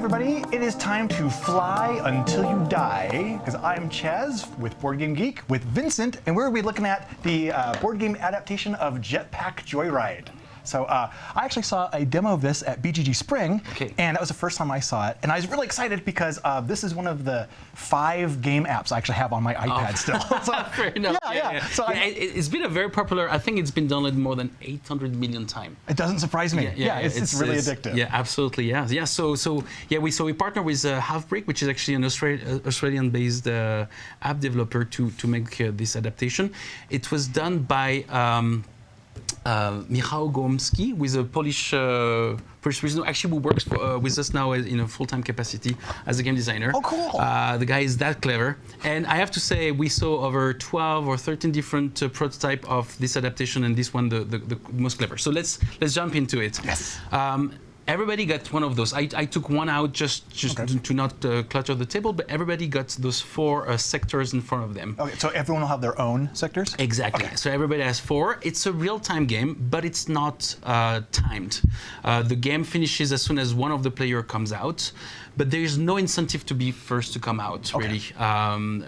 everybody. It is time to fly until you die, because I'm Chaz with Board Game Geek with Vincent, and we're going to be looking at the board game adaptation of Jetpack Joyride. So I actually saw a demo of this at BGG Spring, and that was the first time I saw it. And I was really excited because this is one of the 5 game apps I actually have on my iPad still. So, fair enough. Yeah. So it's been a very popular. I think it's been downloaded more than 800 million times. It doesn't surprise me. It's really addictive. Yeah, absolutely. Yeah. So we partner with Halfbrick, which is actually an Australian-based app developer to make this adaptation. It was done by Michał Gomski, with a Polish person, actually who works with us now in a full-time capacity as a game designer. Oh, cool. The guy is that clever. And I have to say, we saw over 12 or 13 different prototypes of this adaptation, and this one the most clever. So let's jump into it. Yes. Everybody got one of those. I took one out just to not clutter the table, but everybody got those 4 sectors in front of them. Okay, so everyone will have their own sectors? Exactly. Okay. So everybody has 4. It's a real-time game, but it's not timed. The game finishes as soon as one of the players comes out, but there is no incentive to be first to come out, really,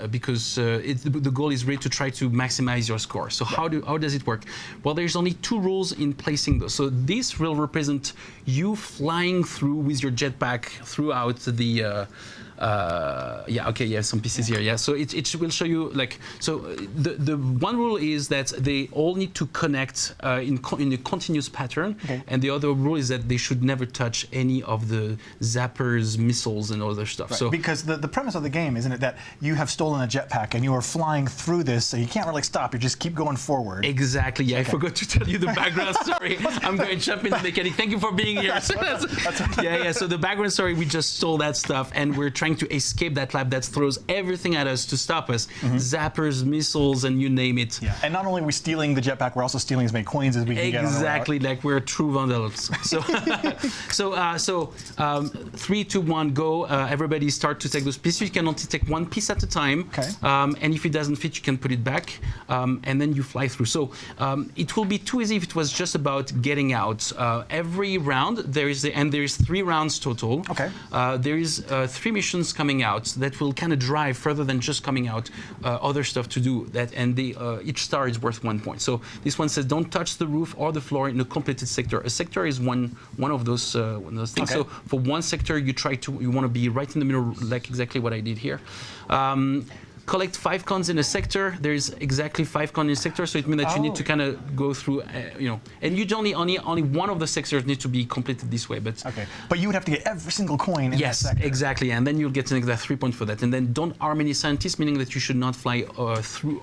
because the goal is really to try to maximize your score. So how does it work? Well, there's only 2 rules in placing those. So this will represent you flying through with your jetpack throughout the some pieces here. So it will show you, like, so the one rule is that they all need to connect in a continuous pattern, and the other rule is that they should never touch any of the zappers, missiles, and other stuff. Right. So because the premise of the game, isn't it, that you have stolen a jetpack and you are flying through this, so you can't really stop, you just keep going forward. Exactly. Yeah, I forgot to tell you the background story. I'm going to jump into the mechanic. Thank you for being here. That's So the background story, we just stole that stuff, and we're trying to escape that lab that throws everything at us to stop us. Zappers, missiles, and you name it. Yeah. And not only are we stealing the jetpack, we're also stealing as many coins as we can get on the route. Exactly, like we're true vandals. So 3, 2, 1, go. Everybody start to take those pieces. You can only take one piece at a time. And if it doesn't fit, you can put it back, and then you fly through. So it will be too easy if it was just about getting out. Every round there is 3 rounds total. There is 3 missions coming out that will kind of drive further than just coming out other stuff to do that, and each star is worth 1 point. So this one says don't touch the roof or the floor in a completed sector. A sector is one of those things. So for one sector you want to be right in the middle, like exactly what I did here. Collect 5 cons in a sector. There's exactly 5 cons in a sector, so it means that you need to kind of go through, and you only one of the sectors needs to be completed this way. But but you would have to get every single coin in that sector. Yes, exactly, and then you'll get an extra 3 points for that. And then don't arm any scientists, meaning that you should not fly through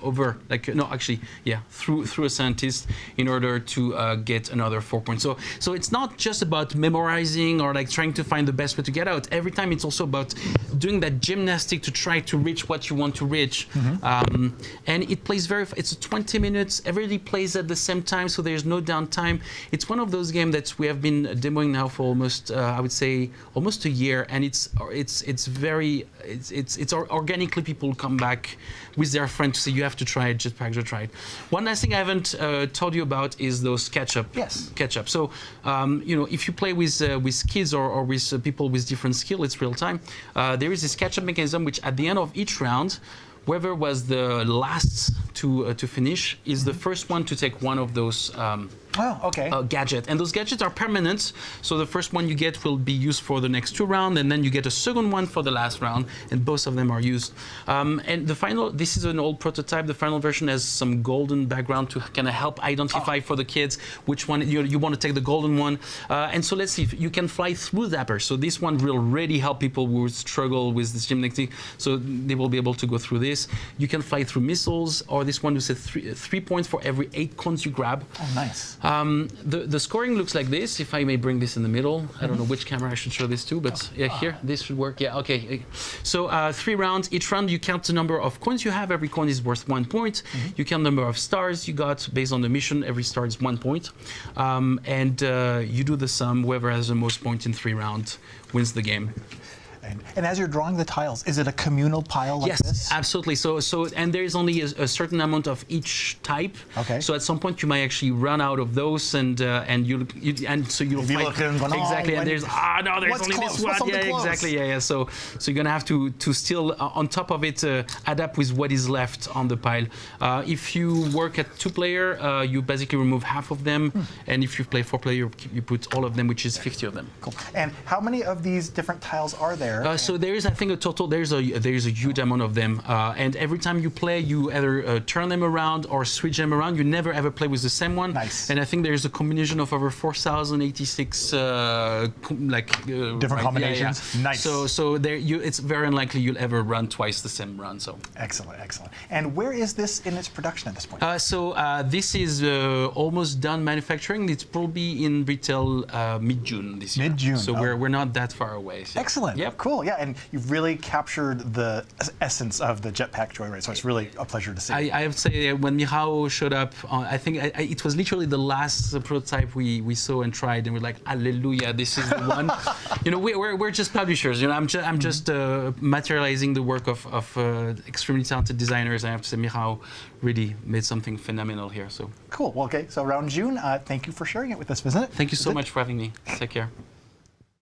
a scientist in order to get another 4 points. So it's not just about memorizing or like trying to find the best way to get out. Every time it's also about doing that gymnastic to try to reach what you want to reach. And it plays it's 20 minutes. Everybody plays at the same time, so there's no downtime. It's one of those games that we have been demoing now for almost, I would say, almost a year, and it's organically people come back with their friends to say you have to try it, Jetpack Joyride. One last thing I haven't told you about is those catch-up. Catch-up. So if you play with kids or with people with different skill, it's real time. There is this catch-up mechanism which at the end of each round, whoever was the last to finish is the first one to take one of those gadget. And those gadgets are permanent. So the first one you get will be used for the next 2 rounds, and then you get a second one for the last round, and both of them are used. And the final, this is an old prototype. The final version has some golden background to kind of help identify for the kids which one you want to take the golden one. And so let's see if you can fly through zappers. So this one will really help people who struggle with this gymnastic. So they will be able to go through this. You can fly through missiles, or this one who says 3 points for every 8 coins you grab. Oh, nice. The scoring looks like this. If I may bring this in the middle, I don't know which camera I should show this to, but here, this should work. Yeah, okay. So 3 rounds. Each round you count the number of coins you have. Every coin is worth 1 point. You count the number of stars you got based on the mission. Every star is 1 point. And you do the sum. Whoever has the most points in 3 rounds wins the game. And as you're drawing the tiles, is it a communal pile like this? Yes, absolutely. And there is only a certain amount of each type. Okay. So at some point you might actually run out of those, and so you'll Be fight looking, going, exactly. "Oh, And there's no, there's what's only close? this one. What's on the Yeah, close?" exactly. Yeah. So you're gonna have to still on top of it adapt with what is left on the pile. If you work at 2-player, you basically remove half of them, and if you play 4-player, you put all of them, which is 50 of them. Cool. And how many of these different tiles are there? So there is, I think, a total. There's a huge amount of them, and every time you play, you either turn them around or switch them around. You never ever play with the same one. Nice. And I think there's a combination of over 4,086 different combinations. Yeah. Nice. So there, it's very unlikely you'll ever run twice the same run. So excellent, excellent. And where is this in its production at this point? This is almost done manufacturing. It's probably in retail mid-June this year. Mid-June. So we're not that far away. So. Excellent. Yep. Cool. Yeah, and you've really captured the essence of the Jetpack Joyride. So it's really a pleasure to see. I have to say, when Michał showed up, I think it was literally the last prototype we saw and tried, and we're like, "Hallelujah, this is the one." We're just publishers. I'm just materializing the work of extremely talented designers. I have to say, Michał really made something phenomenal here. So cool. Well, okay. So around June, thank you for sharing it with us, Vincent. Thank you so much for having me. Take care.